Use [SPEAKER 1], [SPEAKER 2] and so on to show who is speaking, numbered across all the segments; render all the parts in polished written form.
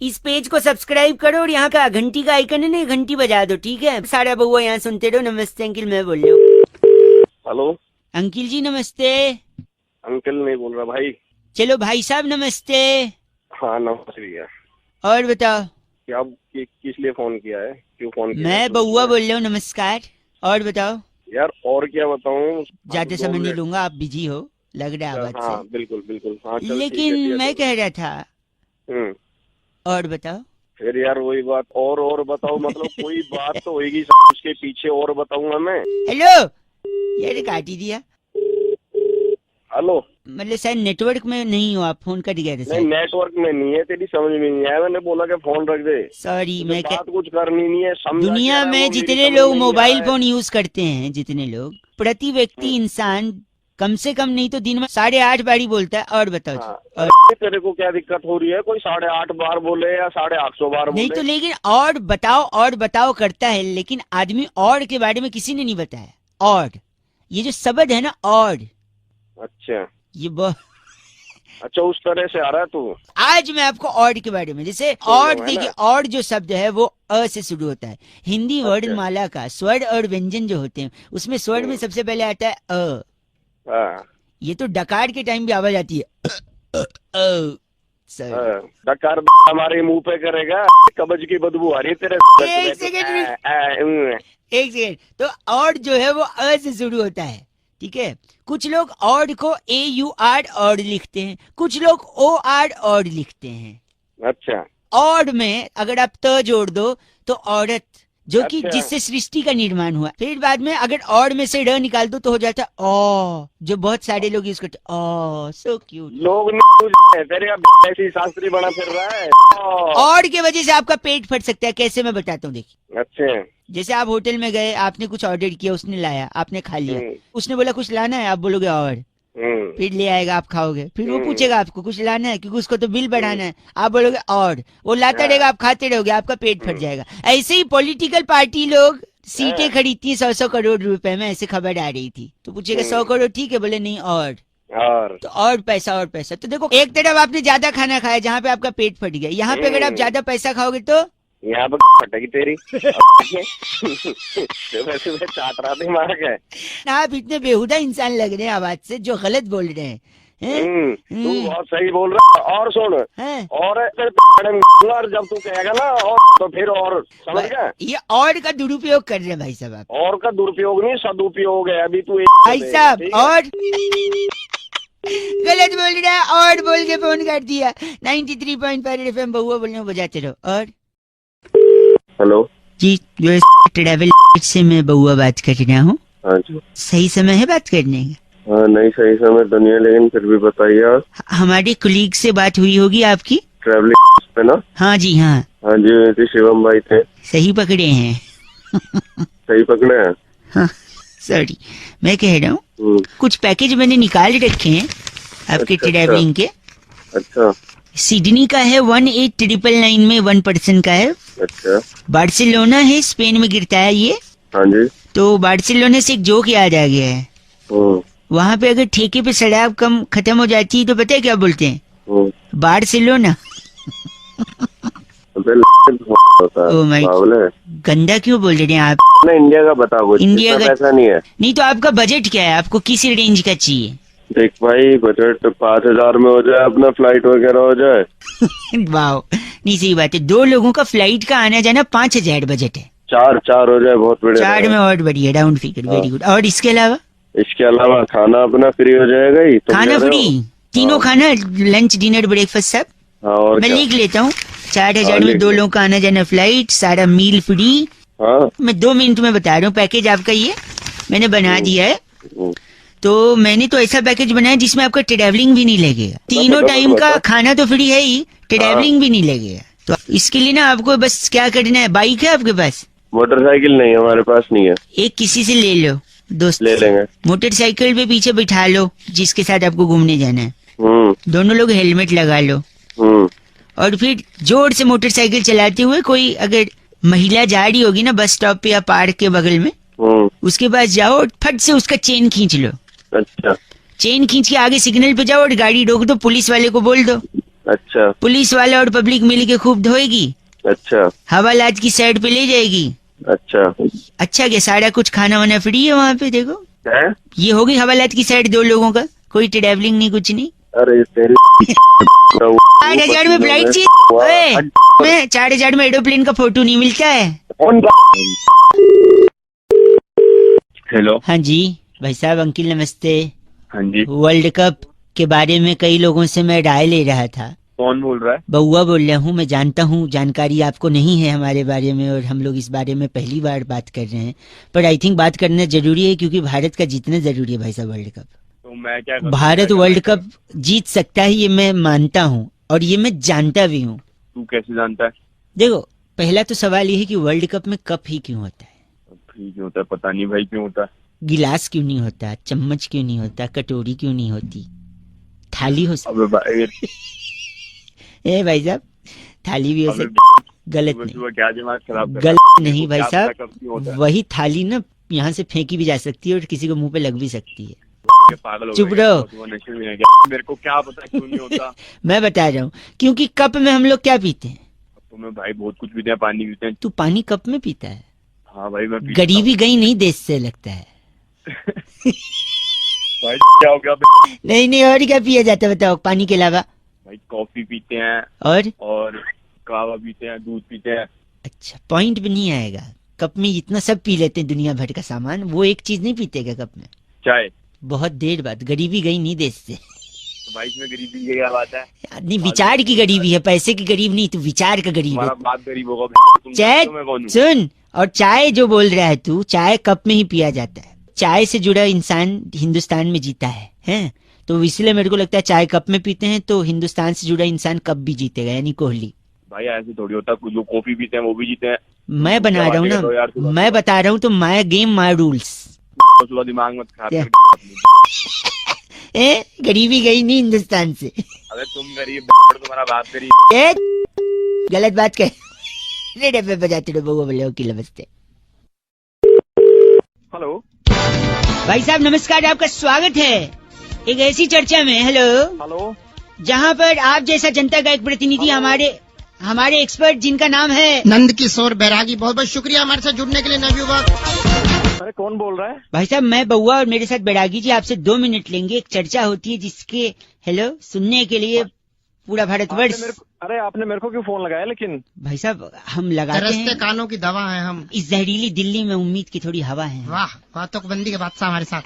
[SPEAKER 1] इस पेज को सब्सक्राइब करो और यहाँ का घंटी का आइकन है ना, घंटी बजा दो, ठीक है? सारा बउआ यहाँ सुनते रहो। नमस्ते अंकिल, मैं बोल रहा हूँ।
[SPEAKER 2] हेलो
[SPEAKER 1] अंकिल जी नमस्ते।
[SPEAKER 2] अंकल नहीं बोल रहा भाई।
[SPEAKER 1] चलो भाई साहब नमस्ते।
[SPEAKER 2] हाँ नमस्ते भैया।
[SPEAKER 1] और बताओ
[SPEAKER 2] क्या किस लिए फोन किया है, क्यों फोन किया है?
[SPEAKER 1] मैं बउआ बोल रहा हूँ, नमस्कार। और बताओ।
[SPEAKER 2] यार और क्या बताऊँ,
[SPEAKER 1] ज्यादा समय नहीं लूंगा, आप बिजी हो लग रहा है आवाज
[SPEAKER 2] हाँ
[SPEAKER 1] से।
[SPEAKER 2] बिल्कुल बिल्कुल, हाँ चल ठीक है,
[SPEAKER 1] लेकिन
[SPEAKER 2] ठीक है,
[SPEAKER 1] मैं
[SPEAKER 2] चलो।
[SPEAKER 1] कह रहा था,
[SPEAKER 2] हम्म,
[SPEAKER 1] और बताओ।
[SPEAKER 2] फिर यार वही बात, और बताओ मतलब कोई बात तो होगी उसके पीछे, और बताऊंगा मैं।
[SPEAKER 1] हेलो, ये काट ही दिया।
[SPEAKER 2] हेलो,
[SPEAKER 1] मतलब शायद नेटवर्क में नहीं हो आप, फोन कट गया था
[SPEAKER 2] नहीं
[SPEAKER 1] शायद।
[SPEAKER 2] नेटवर्क में नहीं है, तेरी समझ में नहीं आया, मैंने बोला कि फोन रख दे।
[SPEAKER 1] सॉरी,
[SPEAKER 2] तुझे
[SPEAKER 1] मैं
[SPEAKER 2] बात कुछ करनी नहीं है, समझा क्या
[SPEAKER 1] दुनिया
[SPEAKER 2] रहा है,
[SPEAKER 1] में
[SPEAKER 2] वो मेरी
[SPEAKER 1] जितने
[SPEAKER 2] समझ
[SPEAKER 1] लोग
[SPEAKER 2] में नहीं आ
[SPEAKER 1] मोबाइल
[SPEAKER 2] रहा है।
[SPEAKER 1] फोन यूज करते हैं, जितने लोग, प्रति व्यक्ति इंसान कम से कम नहीं तो दिन में 8.5 बारी बोलता है। और बताओ जी।
[SPEAKER 2] हाँ,
[SPEAKER 1] और
[SPEAKER 2] अरे तेरे को क्या दिक्कत हो रही है, कोई 850 बार बोले या 850 बार
[SPEAKER 1] नहीं
[SPEAKER 2] बोले?
[SPEAKER 1] तो लेकिन और बताओ करता है, लेकिन आदमी और के बारे में किसी ने नहीं बताया। और ये जो शब्द है ना, और
[SPEAKER 2] अच्छा
[SPEAKER 1] ये
[SPEAKER 2] अच्छा, उस तरह से आ रहा है तू।
[SPEAKER 1] आज मैं आपको और के बारे में, जैसे
[SPEAKER 2] सुन
[SPEAKER 1] और
[SPEAKER 2] लो, है
[SPEAKER 1] देखिए,
[SPEAKER 2] ना?
[SPEAKER 1] और जो शब्द है वो अ से शुरू होता है। हिंदी
[SPEAKER 2] अच्छा।
[SPEAKER 1] वर्णमाला का स्वर और व्यंजन जो होते हैं, उसमें स्वर में सबसे पहले आता है अ।
[SPEAKER 2] हाँ,
[SPEAKER 1] ये तो डकार के टाइम भी आवाज आती है सर।
[SPEAKER 2] हाँ। डकार हमारे मुंह पे करेगा, कब्ज की बदबू आ रही है तेरे।
[SPEAKER 1] एक सेकंड, एक सेकंड। तो और जो है वो अ से शुरू होता है, ठीक है? कुछ लोग और को AUR और लिखते हैं, कुछ लोग OR और लिखते हैं।
[SPEAKER 2] अच्छा
[SPEAKER 1] और में अगर आप त जोड़ दो तो औरत, जो कि
[SPEAKER 2] अच्छा।
[SPEAKER 1] जिससे सृष्टि का निर्माण हुआ। फिर बाद में अगर और में से र निकाल दो तो हो जाता है ओ, जो बहुत सारे लोग यूज करते हैं। ओ सो क्यूट।
[SPEAKER 2] लोग नहीं तेरे का ऐसी शास्त्री बना फिर रहा है।
[SPEAKER 1] और के वजह से आपका पेट फट सकता है। कैसे, मैं बताता हूँ, देखिए।
[SPEAKER 2] अच्छा।
[SPEAKER 1] जैसे आप होटल में गए, आपने कुछ ऑर्डर किया, उसने लाया, आपने खा लिया,
[SPEAKER 2] हम्म,
[SPEAKER 1] उसने बोला कुछ लाना है, आप बोलोगे और, फिर ले आएगा, आप खाओगे, फिर वो पूछेगा आपको कुछ लाना है, क्योंकि उसको तो बिल बढ़ाना है, आप बोलोगे और, वो लाता रहेगा, आप खाते रहोगे, आपका पेट फट जाएगा। ऐसे ही पॉलिटिकल पार्टी लोग सीटें खरीदती हैं 100-100 करोड़ रुपए में, ऐसे खबर आ रही थी। तो पूछेगा 100 करोड़ ठीक है, बोले नहीं और,
[SPEAKER 2] और
[SPEAKER 1] तो और पैसा और पैसा। तो देखो, एक तरफ आपने ज्यादा खाना खाया जहाँ पे आपका पेट फट गया, यहाँ पे अगर आप ज्यादा पैसा खाओगे तो
[SPEAKER 2] यहाँ पर फटेगी तेरी। वैसे मैं चाट रहा था, मार है।
[SPEAKER 1] आप इतने बेहुदा इंसान लग रहे हैं आवाज से, जो गलत बोल रहे हैं।
[SPEAKER 2] तू बहुत सही बोल रहा है। और सुन,
[SPEAKER 1] हैं?
[SPEAKER 2] और जब तू कहेगा ना और, तो फिर और समझ गया।
[SPEAKER 1] ये और का दुरुपयोग कर रहे हैं भाई साहब आप।
[SPEAKER 2] और का दुरुपयोग नहीं, सदुपयोग है। अभी तू
[SPEAKER 1] भाई साहब और गलत बोल रहा है, और बोल के फोन कर दिया। 93.5 FM बउआ बोल रहे हो, बजाते रहो। और
[SPEAKER 2] हेलो
[SPEAKER 1] जी, जो ट्रेवल से मैं बउआ बात कर रहा हूँ।
[SPEAKER 2] हाँ जी।
[SPEAKER 1] सही समय है बात करने का?
[SPEAKER 2] हाँ नहीं, सही समय तो नहीं है, लेकिन फिर भी बताइए आप।
[SPEAKER 1] हमारे कुलीग से बात हुई होगी आपकी?
[SPEAKER 2] ट्रैवलिंग पे ना?
[SPEAKER 1] हाँ जी, हाँ
[SPEAKER 2] हाँ जी, शिवम भाई थे।
[SPEAKER 1] सही पकड़े हैं।
[SPEAKER 2] सही पकड़े हैं।
[SPEAKER 1] हाँ, सॉरी, मैं कह रहा हूँ कुछ पैकेज मैंने निकाल रखे हैं आपके ट्रैवलिंग के।
[SPEAKER 2] अच्छा।
[SPEAKER 1] सिडनी का है 18,999 में 1 पर्सन का है।
[SPEAKER 2] अच्छा।
[SPEAKER 1] बार्सिलोना है, स्पेन में गिरता है ये।
[SPEAKER 2] हाँ जी।
[SPEAKER 1] तो बार्सिलोना से एक जोक याद आ गया है। वहाँ पे अगर ठेके पे शराब कम खत्म हो जाती है तो पता है क्या बोलते हैं? बार्सिलोना। ओ माय, गंदा क्यों बोल रहे हैं आप?
[SPEAKER 2] ना इंडिया का बता, कुछ
[SPEAKER 1] इंडिया का
[SPEAKER 2] पैसा नहीं है।
[SPEAKER 1] नहीं तो आपका बजट क्या है? आपको किस रेंज का चाहिए?
[SPEAKER 2] देख भाई, बजट 5,000 में हो जाए, अपना फ्लाइट वगैरह हो जाए।
[SPEAKER 1] वाह, नहीं सही बात है। 2 लोगों का फ्लाइट का आना जाना 5,000 बजट है।
[SPEAKER 2] 4 हो जाए, बहुत बढ़िया।
[SPEAKER 1] 4 में और बढ़िया, राउंड फिगर, वेरी गुड। और इसके अलावा?
[SPEAKER 2] इसके अलावा खाना अपना फ्री हो जाएगा ही।
[SPEAKER 1] खाना फ्री, तीनों खाना, लंच डिनर ब्रेकफास्ट सब।
[SPEAKER 2] हाँ, और
[SPEAKER 1] मैं
[SPEAKER 2] क्या?
[SPEAKER 1] लिख लेता हूँ। 4,000 में 2 लोगों का आना जाना, फ्लाइट, सारा मील फ्री।
[SPEAKER 2] हाँ,
[SPEAKER 1] मैं 2 मिनट में बता रहा हूँ पैकेज आपका। ये मैंने बना दिया है। तो मैंने तो ऐसा पैकेज बनाया जिसमें आपका ट्रैवलिंग भी नहीं लगेगा। तीनों टाइम का खाना तो फ्री है ही, ट्रैवलिंग भी नहीं लगेगा। तो इसके लिए ना आपको बस क्या करना है, बाइक है आपके पास?
[SPEAKER 2] मोटरसाइकिल नहीं, हमारे पास नहीं है।
[SPEAKER 1] एक किसी से ले लो, दोस्त
[SPEAKER 2] ले लेंगे।
[SPEAKER 1] मोटरसाइकिल पे पीछे बिठा लो जिसके साथ आपको घूमने जाना है। दोनों लोग हेलमेट लगा लो। और फिर जोर से मोटरसाइकिल चलाते हुए, कोई अगर महिला जा रही होगी ना बस स्टॉप पे या पार्क के बगल में, उसके पास जाओ और फट से उसका चेन खींच लो।
[SPEAKER 2] अच्छा।
[SPEAKER 1] चेन खींच के आगे सिग्नल पे जाओ और गाड़ी रोक दो, पुलिस वाले को बोल दो
[SPEAKER 2] अच्छा
[SPEAKER 1] पुलिस वाले और पब्लिक मिल के खूब धोएगी,
[SPEAKER 2] अच्छा
[SPEAKER 1] हवालात की साइड पे ले जाएगी।
[SPEAKER 2] अच्छा
[SPEAKER 1] अच्छा क्या सारा कुछ खाना वाना फ्री है वहाँ पे? देखो
[SPEAKER 2] है।
[SPEAKER 1] ये होगी हवालात की साइड 2 लोगों का, कोई ट्रैवलिंग नहीं कुछ नहीं।
[SPEAKER 2] अरे तेरे
[SPEAKER 1] 8,000 में फ्लाइट चाहिए में 4,000 में एरोप्लेन का फोटो नहीं मिलता है।
[SPEAKER 2] हेलो।
[SPEAKER 1] हाँ जी भाई साहब, अंकिल नमस्ते।
[SPEAKER 2] हाँ जी
[SPEAKER 1] वर्ल्ड कप के बारे में कई लोगों से मैं राय ले रहा था।
[SPEAKER 2] कौन बोल रहा है?
[SPEAKER 1] बउआ बोल रहा हूँ। मैं जानता हूँ जानकारी आपको नहीं है हमारे बारे में, और हम लोग इस बारे में पहली बार बात कर रहे हैं, पर आई थिंक बात करना जरूरी है क्योंकि भारत का जीतना जरूरी है भाई साहब वर्ल्ड कप।
[SPEAKER 2] तो मैं क्या करूं?
[SPEAKER 1] भारत वर्ल्ड कप जीत सकता है ये मैं मानता हूँ और ये मैं जानता भी हूँ।
[SPEAKER 2] तू कैसे जानता है?
[SPEAKER 1] देखो पहला तो सवाल ये है कि वर्ल्ड कप में कप ही क्यों होता है?
[SPEAKER 2] ठीक होता है, पता नहीं भाई क्यों होता है।
[SPEAKER 1] गिलास क्यों नहीं होता, चम्मच क्यों नहीं होता, कटोरी क्यों नहीं होती, थाली हो
[SPEAKER 2] अबे भाई
[SPEAKER 1] ए भाई साहब थाली भी हो सकती, गलत नहीं,
[SPEAKER 2] सुबह क्या दिमाग खराब कर रहा है?
[SPEAKER 1] गलत नहीं भाई
[SPEAKER 2] क्या पता
[SPEAKER 1] साहब,
[SPEAKER 2] कब क्यों होता है?
[SPEAKER 1] वही थाली ना यहाँ से फेंकी भी जा सकती है और किसी को मुंह पे लग भी सकती है।
[SPEAKER 2] ये पागल हो
[SPEAKER 1] चुप
[SPEAKER 2] गया
[SPEAKER 1] रहो।
[SPEAKER 2] क्या? सुबह नशे में है क्या? मेरे को क्या पता क्यों नहीं होता।
[SPEAKER 1] मैं बता रहा हूँ क्योंकि कप में हम लोग क्या पीते हैं?
[SPEAKER 2] तुम्हें भाई बहुत कुछ पीते हैं, पानी पीते हैं।
[SPEAKER 1] तू पानी कप में पीता है?
[SPEAKER 2] हाँ भाई मैं पीता
[SPEAKER 1] गरीबी गई नहीं देश से लगता है।
[SPEAKER 2] हूँ। भाई क्या हो गया?
[SPEAKER 1] नहीं नहीं, और क्या पिया जाता है बताओ पानी के अलावा?
[SPEAKER 2] भाई कॉफी पीते हैं
[SPEAKER 1] और
[SPEAKER 2] कहवा पीते हैं, दूध पीते हैं।
[SPEAKER 1] अच्छा पॉइंट भी नहीं आएगा। कप में इतना सब पी लेते हैं दुनिया भर का सामान, वो एक चीज नहीं पीते क्या कप में?
[SPEAKER 2] चाय।
[SPEAKER 1] बहुत देर बाद। गरीबी गई नहीं देश से।
[SPEAKER 2] तो भाई इसमें गरीबी की क्या बात है?
[SPEAKER 1] नहीं विचार की गरीबी है, पैसे की गरीब नहीं, तू विचार का गरीब है।
[SPEAKER 2] हमारा बाप गरीब होगा। तुम
[SPEAKER 1] चाय
[SPEAKER 2] जानते हो मैं कौन हूँ?
[SPEAKER 1] सुन, और चाय जो बोल रहा है तू, चाय कप में ही पिया जाता है। चाय से जुड़ा इंसान हिंदुस्तान में जीता है? तो इसलिए मेरे को लगता है चाय कप में पीते हैं तो हिंदुस्तान से जुड़ा इंसान कब भी जीतेगा, यानी कोहली।
[SPEAKER 2] भाई ऐसे थोड़ी होता, कुछ लोग कॉफी पीते हैं वो भी जीते हैं।
[SPEAKER 1] मैं बना रहा हूँ ना, मैं बता रहा हूँ तो माय गेम माय रूल्स।
[SPEAKER 2] सुबह दिमाग मत खराब
[SPEAKER 1] क्या?
[SPEAKER 2] कर।
[SPEAKER 1] ए गरीबी गई नहीं हिंदुस्तान से।
[SPEAKER 2] अरे तुम गरीब तुम्हारा बाप गरीब।
[SPEAKER 1] ए गलत बात कह रेडियो पे बजाते रहो। बउआ बोले ओके नमस्ते।
[SPEAKER 2] हेलो
[SPEAKER 1] भाई साहब नमस्कार, आपका स्वागत है एक ऐसी चर्चा में। Hello
[SPEAKER 2] hello.
[SPEAKER 1] जहाँ पर आप जैसा जनता का एक प्रतिनिधि हमारे एक्सपर्ट जिनका नाम है
[SPEAKER 3] नंद किशोर बैरागी, बहुत बहुत शुक्रिया हमारे साथ जुड़ने के लिए नवयुवक।
[SPEAKER 2] अरे कौन बोल रहा है?
[SPEAKER 1] भाई साहब मैं बउआ और मेरे साथ बैरागी जी आपसे 2 मिनट लेंगे। एक चर्चा होती है जिसके हेलो सुनने के लिए पूरा भारतवर्ष।
[SPEAKER 2] अरे आपने मेरे को क्यों फोन लगाया? लेकिन
[SPEAKER 1] भाई साहब हम लगाते
[SPEAKER 3] तरसते
[SPEAKER 1] हैं,
[SPEAKER 3] कानों की दवा है हम।
[SPEAKER 1] इस जहरीली दिल्ली में उम्मीद की थोड़ी हवा है।
[SPEAKER 3] वाह बातों को बंदी के बादशाह हमारे साथ।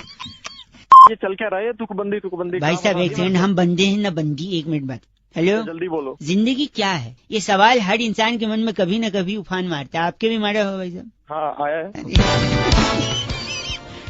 [SPEAKER 2] ये चल क्या रहा है? तुकबंदी
[SPEAKER 1] भाई साहब एक सेकंड, हम बंदे हैं ना बंदी। 1 मिनट बाद। हेलो
[SPEAKER 2] जल्दी बोलो।
[SPEAKER 1] जिंदगी क्या है? ये सवाल हर इंसान के मन में कभी न कभी उफान मारता है। आपके भी मारा हो भाई साहब?
[SPEAKER 2] हाँ आया है।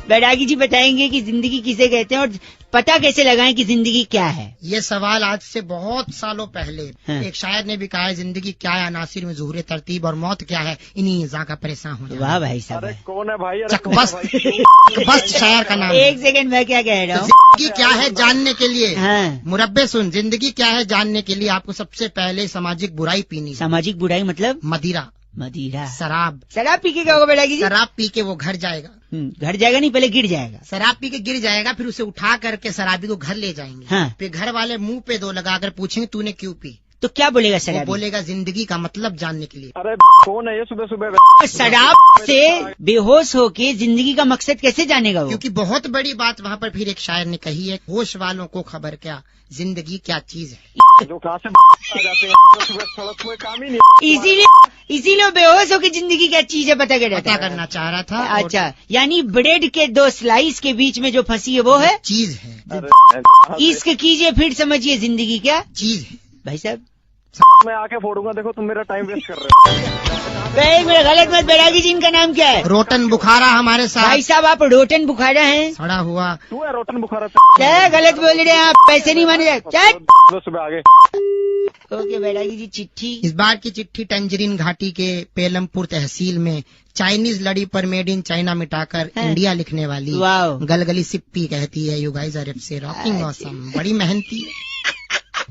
[SPEAKER 1] बैरागी जी बताएंगे कि जिंदगी किसे कहते हैं और पता कैसे लगाएं कि जिंदगी क्या है।
[SPEAKER 3] ये सवाल आज से बहुत सालों पहले
[SPEAKER 1] हाँ।
[SPEAKER 3] एक शायर ने भी कहा है, जिंदगी क्या है अनासिर में ज़ुहूर तरतीब, और मौत क्या है इन्हीं निज़ा का परेशान हो
[SPEAKER 1] वाह भाई साहब।
[SPEAKER 2] अरे कौन है भाई?
[SPEAKER 3] चकबस्त शायर का नाम है।
[SPEAKER 1] एक सेकंड मैं क्या कह रहा हूँ।
[SPEAKER 3] जिंदगी क्या है जानने के लिए,
[SPEAKER 1] हाँ
[SPEAKER 3] मुरब्बे सुन, जिंदगी क्या है जानने के लिए आपको सबसे पहले सामाजिक बुराई पीनी है।
[SPEAKER 1] सामाजिक बुराई मतलब?
[SPEAKER 3] मदिरा,
[SPEAKER 1] मदिरा।
[SPEAKER 3] शराब।
[SPEAKER 1] शराब पी के क्या होगा बैरागी जी?
[SPEAKER 3] शराब पी के वो घर जाएगा,
[SPEAKER 1] घर जाएगा नहीं पहले गिर जाएगा।
[SPEAKER 3] शराब पी के गिर जाएगा, फिर उसे उठा करके शराबी को घर ले जाएंगे।
[SPEAKER 1] हाँ।
[SPEAKER 3] फिर घर वाले मुंह पे 2 लगाकर पूछेंगे तूने क्यों पी?
[SPEAKER 1] तो क्या बोलेगा
[SPEAKER 3] वो
[SPEAKER 1] शराबी?
[SPEAKER 3] बोलेगा जिंदगी का मतलब जानने के लिए।
[SPEAKER 2] अरे कौन है ये सुबह सुबह?
[SPEAKER 1] शराब से बेहोश होके जिंदगी का मकसद कैसे जानेगा वो?
[SPEAKER 3] क्योंकि बहुत बड़ी बात वहाँ पर फिर एक शायर ने कही है, होश वालों को खबर क्या जिंदगी क्या चीज है।
[SPEAKER 2] जो कहाँ से आ जाते हैं सुबह सड़क में काम ही नहीं।
[SPEAKER 1] इसीलिए बेहोश होके जिंदगी क्या चीज है पता
[SPEAKER 3] करना चाह रहा था।
[SPEAKER 1] अच्छा यानी ब्रेड के 2 स्लाइस के बीच में जो फंसी है वो है
[SPEAKER 3] चीज है।
[SPEAKER 1] इश्क कीजिए फिर समझिए जिंदगी क्या
[SPEAKER 3] चीज है।
[SPEAKER 1] भाई साहब
[SPEAKER 2] मैं आके फोड़ूंगा। देखो तुम मेरा टाइम वेस्ट कर रहे हो।
[SPEAKER 1] मेरा गलत मत। बैरागी जी इनका नाम क्या है?
[SPEAKER 3] रोटन बुखारा हमारे साथ।
[SPEAKER 1] भाई साहब आप रोटन बुखारा हैं?
[SPEAKER 3] सड़ा हुआ।
[SPEAKER 2] तू है रोटन बुखारा?
[SPEAKER 1] क्या गलत बोल रहे हैं आप? पैसे नहीं माने जाए।
[SPEAKER 2] सुबह आगे।
[SPEAKER 1] ओके बैरागी जी चिट्ठी।
[SPEAKER 3] इस बार की चिट्ठी टंजरीन घाटी के पेलमपुर तहसील में चाइनीज लड़ी पर मेड इन चाइना मिटाकर इंडिया लिखने वाली
[SPEAKER 1] वाओ।
[SPEAKER 3] गलगली सिप्पी कहती है, you guys are FC rocking awesome, बड़ी मेहनती।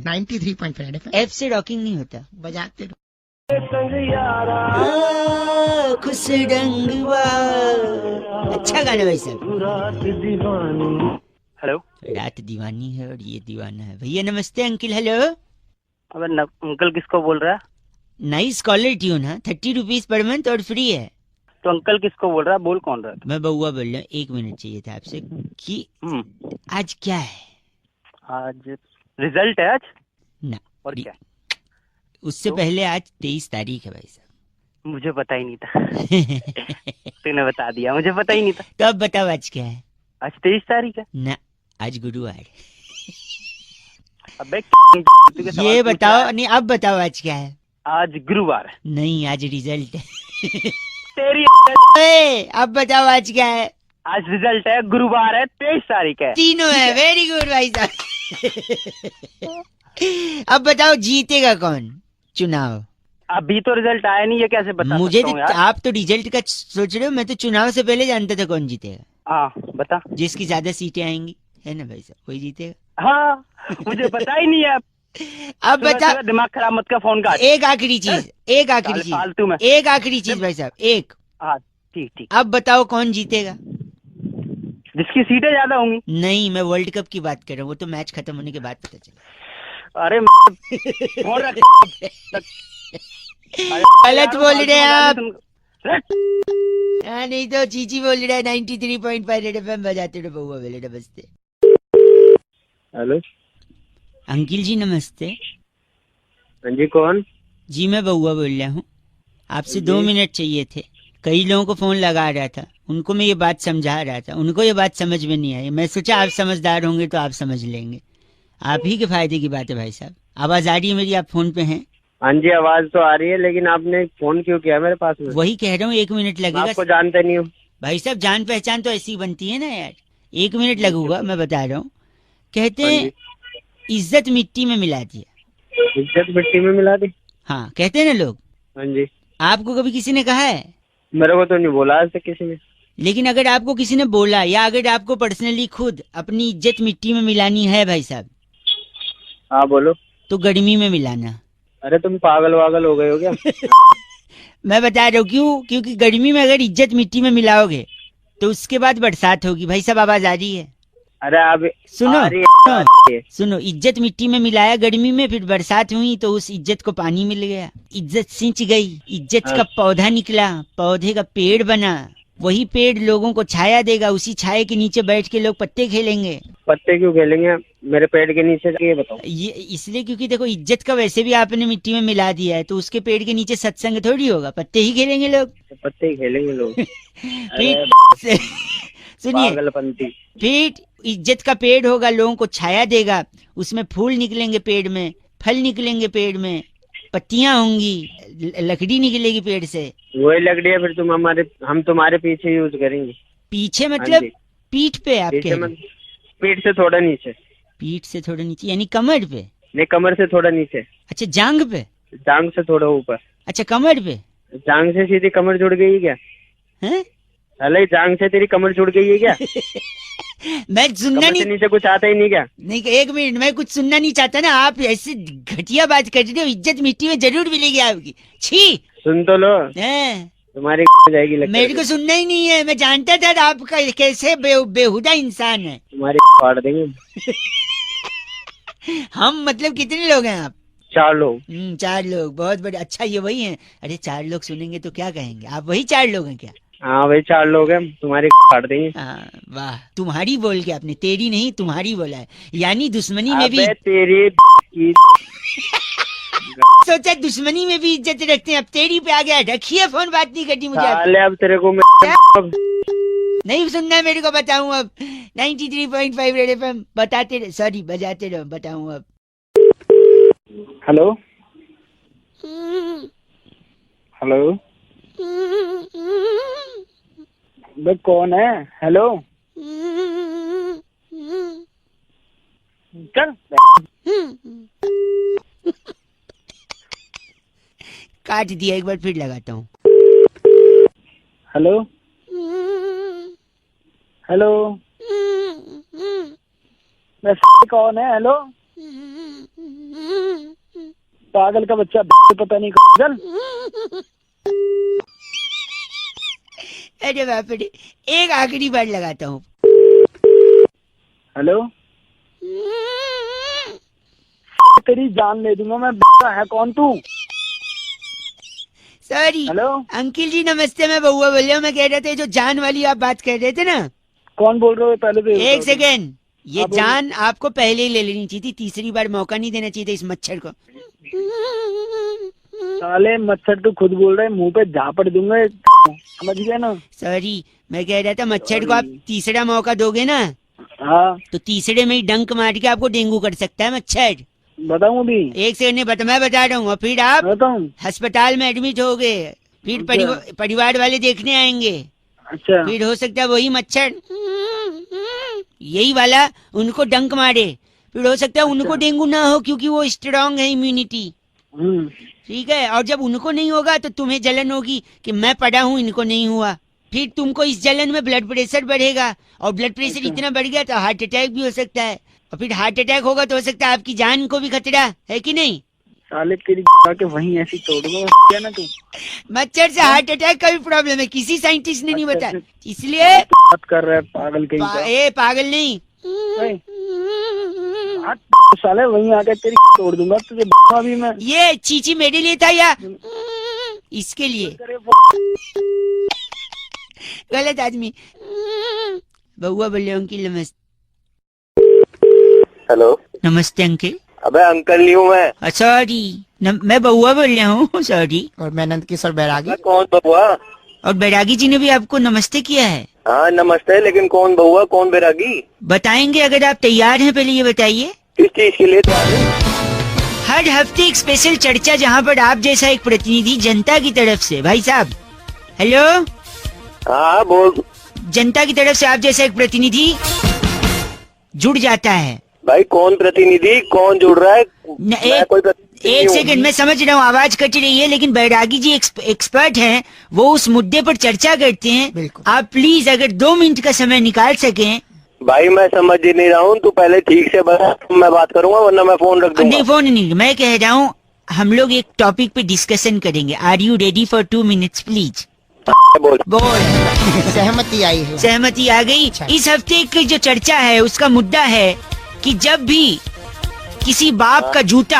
[SPEAKER 3] 93.5
[SPEAKER 1] एफ से रॉकिंग नहीं होता,
[SPEAKER 3] बजाते रहो।
[SPEAKER 1] खुश रंगवा। अच्छा गाना भाई साहब।
[SPEAKER 2] हेलो
[SPEAKER 1] रात दीवानी है और ये दीवाना है। भैया नमस्ते। Uncle hello.
[SPEAKER 4] अबे अंकल किसको बोल रहा है?
[SPEAKER 1] नाइस कॉलर ट्यून है, 30 रुपीज पर मंथ और फ्री है।
[SPEAKER 4] तो अंकल किसको बोल रहा है? बोल कौन रहा है?
[SPEAKER 1] मैं बउआ बोल रहा हूँ। 1 मिनट चाहिए था आपसे कि आज क्या है?
[SPEAKER 4] आज रिजल्ट है आज
[SPEAKER 1] ना,
[SPEAKER 4] और क्या?
[SPEAKER 1] उससे
[SPEAKER 4] तो?
[SPEAKER 1] पहले आज 23 तारीख है भाई साहब।
[SPEAKER 4] मुझे पता ही नहीं था। तूने बता दिया, मुझे पता ही नहीं था।
[SPEAKER 1] तो अब बताओ आज क्या है?
[SPEAKER 4] आज 23 तारीख है
[SPEAKER 1] ना, आज गुरुवार।
[SPEAKER 4] अबे तू क्या
[SPEAKER 1] ये
[SPEAKER 4] सवाल पूछ रहा
[SPEAKER 1] बताओ,
[SPEAKER 4] है?
[SPEAKER 1] नहीं अब बताओ आज क्या है?
[SPEAKER 4] आज गुरुवार है।
[SPEAKER 1] नहीं, आज रिजल्ट है।
[SPEAKER 4] तेरी
[SPEAKER 1] अब बताओ आज क्या है?
[SPEAKER 4] आज रिजल्ट है, गुरुवार है, 23 तारीख है।
[SPEAKER 1] तीनों है। वेरी गुड भाई साहब। अब बताओ जीतेगा कौन चुनाव?
[SPEAKER 4] अभी तो रिजल्ट आया नहीं है, कैसे बता
[SPEAKER 1] मुझे
[SPEAKER 4] सकता
[SPEAKER 1] तो
[SPEAKER 4] हूँ यार?
[SPEAKER 1] आप तो रिजल्ट का सोच रहे हो, मैं तो चुनाव से पहले जानता था कौन जीतेगा।
[SPEAKER 4] हाँ बता।
[SPEAKER 1] जिसकी ज्यादा सीटें आएंगी, है ना भाई साहब, वही जीतेगा।
[SPEAKER 4] हाँ मुझे पता ही नहीं है।
[SPEAKER 1] अब बता,
[SPEAKER 4] दिमाग खराब मत कर, फोन काट।
[SPEAKER 1] एक आखिरी चीज, एक आखिरी
[SPEAKER 4] साले फालतू में।
[SPEAKER 1] चीज, एक आखिरी चीज भाई साहब, एक।
[SPEAKER 4] हाँ ठीक ठीक।
[SPEAKER 1] अब बताओ कौन जीतेगा?
[SPEAKER 4] जिसकी सीटें ज्यादा होंगी।
[SPEAKER 1] नहीं, मैं वर्ल्ड कप की बात कर रहा हूँ, वो तो मैच खत्म होने के बाद पता चला।
[SPEAKER 4] अरे फोन रख।
[SPEAKER 1] गलत बोल रहे हैं आप। हाँ, नहीं तो चीची बोल रहा है। 93.5 रेड एफएम बजाते रहो, बउआ बोले नमस्ते।
[SPEAKER 2] हेलो
[SPEAKER 1] अंकिल जी नमस्ते।
[SPEAKER 2] हाँ जी, कौन?
[SPEAKER 1] जी मैं बउआ बोल रहा हूँ, आपसे 2 मिनट चाहिए थे। कई लोगों को फोन लगा रहा था, उनको मैं ये बात समझा रहा था, उनको ये बात समझ में नहीं आई। मैं सोचा आप समझदार होंगे तो आप समझ लेंगे। आप ही के फायदे की बात है भाई साहब। आवाज आ रही है मेरी? आप फोन पे हैं?
[SPEAKER 2] हाँ जी, आवाज तो आ रही है, लेकिन आपने फोन क्यों किया मेरे पास में?
[SPEAKER 1] वही कह रहा हूँ, 1 मिनट
[SPEAKER 2] मैं
[SPEAKER 1] लगेगा।
[SPEAKER 2] आपको जानते नहीं हूँ
[SPEAKER 1] भाई साहब जान पहचान तो ऐसी बनती है ना यार। 1 मिनट लगूगा, मैं बता रहा हूँ। कहते
[SPEAKER 2] हाँ
[SPEAKER 1] हैं इज्जत मिट्टी में मिला दिया।
[SPEAKER 2] इज्जत मिट्टी में मिला दी?
[SPEAKER 1] हाँ कहते हैं ना लोग।
[SPEAKER 2] हाँ जी।
[SPEAKER 1] आपको कभी किसी ने कहा है?
[SPEAKER 2] मेरे को तो नहीं बोला आज तक किसी ने।
[SPEAKER 1] लेकिन अगर आपको किसी ने बोला, या अगर आपको पर्सनली खुद अपनी इज्जत मिट्टी में मिलानी है भाई साहब,
[SPEAKER 2] हाँ बोलो।
[SPEAKER 1] तो गर्मी में मिलाना।
[SPEAKER 2] अरे तुम पागल वागल हो गए हो क्या?
[SPEAKER 1] मैं बता रहा हूँ क्यों। क्योंकि गर्मी में अगर इज्जत मिट्टी में मिलाओगे तो उसके बाद बरसात होगी। भाई साहब आवाज आ रही है?
[SPEAKER 2] अरे आप
[SPEAKER 1] सुनो
[SPEAKER 2] आ रही है।
[SPEAKER 1] सुनो, इज्जत मिट्टी में मिलाया गर्मी में, फिर बरसात हुई तो उस इज्जत को पानी मिल गया, इज्जत सिंच गई, इज्जत का पौधा निकला, पौधे का पेड़ बना। वही पेड़ लोगों को छाया देगा, उसी छाया के नीचे बैठ के लोग पत्ते खेलेंगे।
[SPEAKER 2] पत्ते क्यों खेलेंगे मेरे पेड़ के नीचे? ये बताओ।
[SPEAKER 1] ये इसलिए क्योंकि देखो, इज्जत का वैसे भी आपने मिट्टी में मिला दिया है, तो उसके पेड़ के नीचे सत्संग थोड़ी होगा, पत्ते ही खेलेंगे लोग।
[SPEAKER 2] पत्ते ही खेलेंगे लोग।
[SPEAKER 1] फिर सुनिए,
[SPEAKER 2] पागलपंती।
[SPEAKER 1] फिर इज्जत का पेड़ होगा, लोगों को छाया देगा, उसमें फूल निकलेंगे पेड़ में, फल निकलेंगे पेड़ में, पत्तियां होंगी, लकड़ी निकलेगी पेड़ से।
[SPEAKER 2] वही लकड़ी है, फिर हम तुम्हारे पीछे यूज करेंगे।
[SPEAKER 1] पीछे मतलब पीठ पे? आप कह रहे?
[SPEAKER 2] पीठ से थोड़ा नीचे।
[SPEAKER 1] पीठ से थोड़ा नीचे यानी कमर पे?
[SPEAKER 2] नहीं, कमर से थोड़ा नीचे।
[SPEAKER 1] अच्छा, जांग पे?
[SPEAKER 2] जांग से थोड़ा ऊपर।
[SPEAKER 1] अच्छा, कमर पे?
[SPEAKER 2] जांग से सीधी कमर जुड़ गई है क्या?
[SPEAKER 1] हैं?
[SPEAKER 2] अरे जांग से तेरी कमर जुड़ गई है क्या?
[SPEAKER 1] मैं सुनना
[SPEAKER 2] कमर
[SPEAKER 1] नहीं।
[SPEAKER 2] से नीचे कुछ आता ही नहीं क्या?
[SPEAKER 1] नहीं, 1 मिनट, मैं कुछ सुनना नहीं चाहता ना। आप ऐसे घटिया बात कर रहे हो। इज्जत मिट्टी में जरूर मिलेगी आपकी। छी।
[SPEAKER 2] सुन तो लो,
[SPEAKER 1] हैं?
[SPEAKER 2] तुम्हारी जाएगी लगता
[SPEAKER 1] मेरे को सुनना ही नहीं है। मैं जानता था आपका कैसे बेहुदा इंसान है।
[SPEAKER 2] तुम्हारी फाड़ देंगे।
[SPEAKER 1] हम मतलब कितने लोग हैं आप?
[SPEAKER 2] 4 लोग।
[SPEAKER 1] 4 लोग, बहुत बड़े। अच्छा, ये वही हैं? अरे 4 लोग सुनेंगे तो क्या कहेंगे? आप वही 4 लोग हैं क्या?
[SPEAKER 2] हाँ वही 4 लोग हैं, तुम्हारी फाड़ देंगे।
[SPEAKER 1] हाँ, वाह। तुम्हारी बोल के आपने, तेरी नहीं तुम्हारी बोला है, यानी दुश्मनी में भी।
[SPEAKER 2] तेरी की
[SPEAKER 1] सोचा दुश्मनी में भी इज्जत रखते हैं। अब तेरी पे आ गया। रखिए फोन, बात नहीं करनी मुझे।
[SPEAKER 2] अब तेरे को
[SPEAKER 1] नहीं सुनना है मेरे को, बताऊं अब। 93.5 रेड एफएम बताते रहे, सॉरी बजाते रहो, बताऊं अब।
[SPEAKER 2] हेलो हेलो, भाई कौन है? हेलो चल।
[SPEAKER 1] काट दिया, एक बार फिर लगाता हूँ।
[SPEAKER 2] हेलो हेलो, कौन है? हेलो, पागल का बच्चा, पता नहीं। चल।
[SPEAKER 1] अरे बाप रे, एक आखिरी बार लगाता हूँ।
[SPEAKER 2] हेलो, तेरी जान ले दूंगा मैं। है कौन तू?
[SPEAKER 1] सॉरी
[SPEAKER 2] हेलो,
[SPEAKER 1] अंकिल जी नमस्ते, मैं बउआ बोल रहा हूँ। मैं कह रहे थे जो जान वाली आप बात कर रहे थे ना,
[SPEAKER 2] कौन बोल रहे हो? पहले तो ये
[SPEAKER 1] एक
[SPEAKER 2] बताओ।
[SPEAKER 1] सेकेंड, ये
[SPEAKER 2] हाँ, बोलो।
[SPEAKER 1] जान आपको पहले ही ले लेनी चाहिए थी, तीसरी बार मौका नहीं देना चाहिए था इस मच्छर को।
[SPEAKER 2] साले मच्छर तू खुद बोल रहे, मुंह पे झापड़ दूंगा। समझ गया ना?
[SPEAKER 1] सॉरी, मैं कह रहा था मच्छर को आप तीसरा मौका दोगे ना,
[SPEAKER 2] हाँ,
[SPEAKER 1] तो तीसरे में ही डंक मार के आपको डेंगू कर सकता है मच्छर।
[SPEAKER 2] बताऊं अभी?
[SPEAKER 1] एक सेकंड नहीं बता, मैं बता रहा हूँ। और फिर आप
[SPEAKER 2] बताऊं?
[SPEAKER 1] अस्पताल में एडमिट हो गए, फिर
[SPEAKER 2] अच्छा।
[SPEAKER 1] परिवार वाले देखने आएंगे,
[SPEAKER 2] अच्छा,
[SPEAKER 1] फिर हो सकता है वही मच्छर यही वाला उनको डंक मारे, फिर हो सकता है उनको डेंगू ना हो क्योंकि वो स्ट्रांग है इम्यूनिटी। ठीक है, और जब उनको नहीं होगा तो तुम्हें जलन होगी कि मैं पढ़ा हूँ इनको नहीं हुआ, फिर तुमको इस जलन में ब्लड प्रेशर बढ़ेगा, और ब्लड प्रेशर
[SPEAKER 2] अच्छा।
[SPEAKER 1] इतना बढ़ गया तो हार्ट अटैक भी हो सकता है, और फिर हार्ट अटैक होगा तो हो सकता है आपकी जान को भी खतरा है कि नहीं।
[SPEAKER 2] साले तेरी के वहीं ऐसी तोड़ दूंगा क्या ना तू?
[SPEAKER 1] मच्छर से हार्ट अटैक का भी प्रॉब्लम है, किसी साइंटिस्ट ने नहीं बताया, इसलिए
[SPEAKER 2] बात कर रहा है पागल कहीं का।
[SPEAKER 1] ए पागल नहीं,
[SPEAKER 2] साले वहीं आके तेरी तोड़ दूंगा तुझे अभी मैं।
[SPEAKER 1] ये चीची मेरे लिए था या इसके लिए? गलत आदमी। बउआ बोले अंकिल नमस्ते।
[SPEAKER 2] हेलो,
[SPEAKER 1] नमस्ते अंकिल।
[SPEAKER 2] अबे अंकल नहीं हूँ मैं।
[SPEAKER 1] सॉरी, मैं बउआ बोल रहा हूँ, सॉरी।
[SPEAKER 3] और मैं नंद किशोर बैरागी।
[SPEAKER 2] कौन बउआ?
[SPEAKER 1] और बैरागी जी ने भी आपको नमस्ते किया है।
[SPEAKER 2] हाँ नमस्ते, लेकिन कौन बउआ कौन बैरागी?
[SPEAKER 1] बताएंगे अगर आप तैयार हैं, पहले ये बताइए।
[SPEAKER 2] किस चीज के लिए तैयार है?
[SPEAKER 1] हर हफ्ते एक स्पेशल चर्चा जहाँ पर आप जैसा एक प्रतिनिधि जनता की तरफ से, भाई साहब हेलो,
[SPEAKER 2] हाँ बोल।
[SPEAKER 1] जनता की तरफ से आप जैसा एक प्रतिनिधि जुड़ जाता है।
[SPEAKER 2] भाई कौन प्रतिनिधि, कौन जुड़ रहा है? मैं कोई प्रतिनिधि
[SPEAKER 1] एक
[SPEAKER 2] नहीं हूँ।
[SPEAKER 1] सेकंड, मैं समझ रहा हूँ आवाज कट रही है, लेकिन बैरागी जी एक्सपर्ट हैं, वो उस मुद्दे पर चर्चा करते हैं।
[SPEAKER 3] बिल्कुल।
[SPEAKER 1] आप प्लीज अगर 2 मिनट का समय निकाल सकें।
[SPEAKER 2] भाई मैं समझ ही नहीं रहा हूँ, तू पहले ठीक से बता, मैं बात करूंगा वरना मैं फोन रख दूंगा।
[SPEAKER 1] नहीं फोन नहीं, मैं कह रहा हूँ हम लोग एक टॉपिक पे डिस्कशन करेंगे। Are you ready for 2 minutes please?
[SPEAKER 2] बोल।
[SPEAKER 1] बोल।
[SPEAKER 3] सहमति आई है।
[SPEAKER 1] सहमति आ गई।
[SPEAKER 3] अच्छा।
[SPEAKER 1] इस हफ्ते की जो चर्चा है उसका मुद्दा है कि जब भी किसी बाप का जूता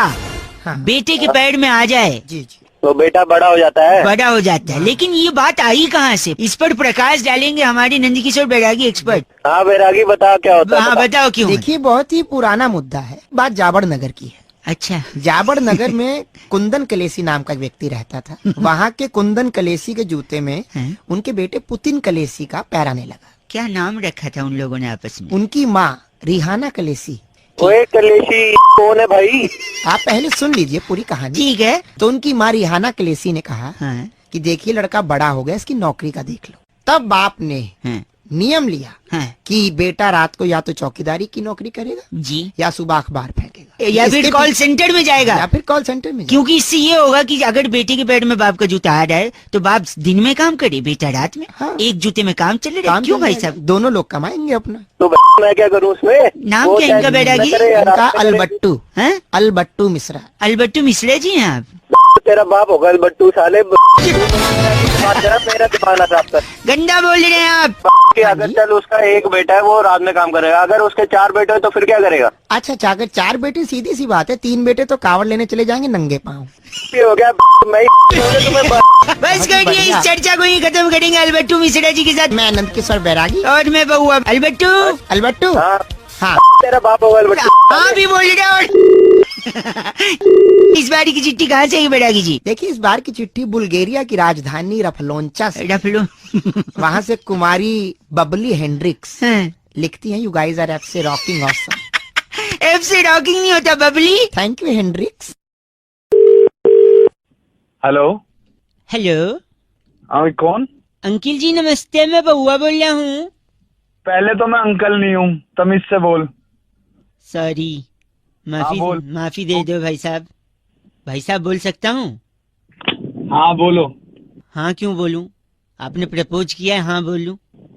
[SPEAKER 3] हाँ।
[SPEAKER 1] बेटे के पैर में आ जाए
[SPEAKER 3] जी जी।
[SPEAKER 2] तो बेटा बड़ा हो जाता है।
[SPEAKER 1] बड़ा हो जाता है, लेकिन ये बात आई कहाँ से? इस पर प्रकाश डालेंगे हमारे नंदकिशोर बैरागी एक्सपर्ट।
[SPEAKER 2] हाँ बैरागी बता क्या होता है?
[SPEAKER 1] हाँ
[SPEAKER 2] बता।
[SPEAKER 1] बताओ क्यों?
[SPEAKER 3] देखिए, बहुत ही पुराना मुद्दा है। बात जाबड़ नगर की है।
[SPEAKER 1] अच्छा,
[SPEAKER 3] जाबड़ नगर में कुंदन कलेसी नाम का एक व्यक्ति रहता था। वहाँ के कुंदन कलेसी के जूते में
[SPEAKER 1] हैं?
[SPEAKER 3] उनके बेटे पुतिन कलेसी का पैर आने लगा।
[SPEAKER 1] क्या नाम रखा था उन लोगों ने आपस में?
[SPEAKER 3] उनकी माँ रिहाना कलेसी।
[SPEAKER 2] ओए कलेशी कौन है भाई?
[SPEAKER 3] आप पहले सुन लीजिए पूरी कहानी।
[SPEAKER 1] ठीक है।
[SPEAKER 3] तो उनकी माँ रिहाना कलेसी ने कहा
[SPEAKER 1] हाँ,
[SPEAKER 3] कि देखिए लड़का बड़ा हो गया, इसकी नौकरी का देख लो। तब बाप ने
[SPEAKER 1] हाँ,
[SPEAKER 3] नियम लिया
[SPEAKER 1] हाँ,
[SPEAKER 3] कि बेटा रात को या तो चौकीदारी की नौकरी करेगा
[SPEAKER 1] जी,
[SPEAKER 3] या सुबह अखबार फेंकेगा
[SPEAKER 1] या फिर
[SPEAKER 3] इसके
[SPEAKER 1] कॉल सेंटर में जाएगा।
[SPEAKER 3] या फिर कॉल सेंटर में जाएगा।
[SPEAKER 1] क्योंकि इससे ये होगा कि अगर बेटे के पैर में बाप का जूता आ रहा है तो बाप दिन में काम करे, बेटा रात में।
[SPEAKER 3] हाँ।
[SPEAKER 1] एक जूते में काम चले रहे।
[SPEAKER 3] काम
[SPEAKER 1] क्यों
[SPEAKER 3] चल
[SPEAKER 1] भाई
[SPEAKER 3] जाएगा।
[SPEAKER 1] साहब?
[SPEAKER 3] दोनों लोग कमाएंगे अपना।
[SPEAKER 2] तो मैं क्या करूँ उसमें?
[SPEAKER 1] नाम
[SPEAKER 2] वो
[SPEAKER 1] क्या
[SPEAKER 2] चाहे
[SPEAKER 1] इनका बैरागी?
[SPEAKER 2] मैं करे या
[SPEAKER 3] उनका
[SPEAKER 2] रात में करे।
[SPEAKER 3] अलबट्टू
[SPEAKER 1] हैं?
[SPEAKER 3] अलबट्टू मिश्रा।
[SPEAKER 1] अलबट्टू मिश्रा जी हैं आप?
[SPEAKER 2] तेरा बाप होगा बट्टू साले। बात करा, मेरा दिमाग ना खराब कर।
[SPEAKER 1] गंदा बोल रहे हैं आप।
[SPEAKER 2] कि अगर चल उसका एक बेटा है वो रात में काम करेगा, अगर उसके 4 बेटे हैं तो फिर क्या करेगा?
[SPEAKER 3] अच्छा, अगर 4 बेटे सीधी सी बात है, 3 बेटे तो कावड़ लेने चले जाएंगे नंगे पाँव।
[SPEAKER 2] ये हो गया मैं तुम्हें
[SPEAKER 1] बस
[SPEAKER 3] बहुत
[SPEAKER 1] करिए,
[SPEAKER 3] बढ़िया।
[SPEAKER 1] इस चर्चा को ही खत्म करेंगे अलबट्टू मिश्रा जी के साथ।
[SPEAKER 3] मैं अनंत किशोर बैरागी
[SPEAKER 1] और मैं बउआ अलबट्टू।
[SPEAKER 3] अलबट्टू।
[SPEAKER 2] हाँ
[SPEAKER 3] हाँ,
[SPEAKER 2] तेरा बाप होगा बट्टू।
[SPEAKER 1] हाँ भी बोल रहे और इस बारी की चिट्ठी कहाँ से आई बैरागी जी?
[SPEAKER 3] देखिए इस बार की चिट्ठी बुल्गारिया की राजधानी रफलोंचा से।
[SPEAKER 1] रफलो।
[SPEAKER 3] वहाँ से कुमारी बबली हेंड्रिक्स
[SPEAKER 1] हाँ।
[SPEAKER 3] लिखती हैं, यू गाइस आर एफ से रॉकिंग ऑसम।
[SPEAKER 1] एफ से रॉकिंग नहीं होता Babli.
[SPEAKER 3] Thank you Hendrix.
[SPEAKER 2] Hello,
[SPEAKER 1] hello
[SPEAKER 2] हाँ कौन?
[SPEAKER 1] अंकिल जी नमस्ते, मैं बउआ बोल रहा हूँ।
[SPEAKER 2] पहले तो मैं अंकल नहीं हूँ, तमीज से बोल।
[SPEAKER 1] सॉरी,
[SPEAKER 2] हाँ, बोल।
[SPEAKER 1] माफी दे दो भाई साहब। भाई साहब बोल सकता हूँ?
[SPEAKER 2] हाँ बोलो।
[SPEAKER 1] हाँ क्यों बोलूं? आपने प्रपोज किया है, हाँ बोलूं?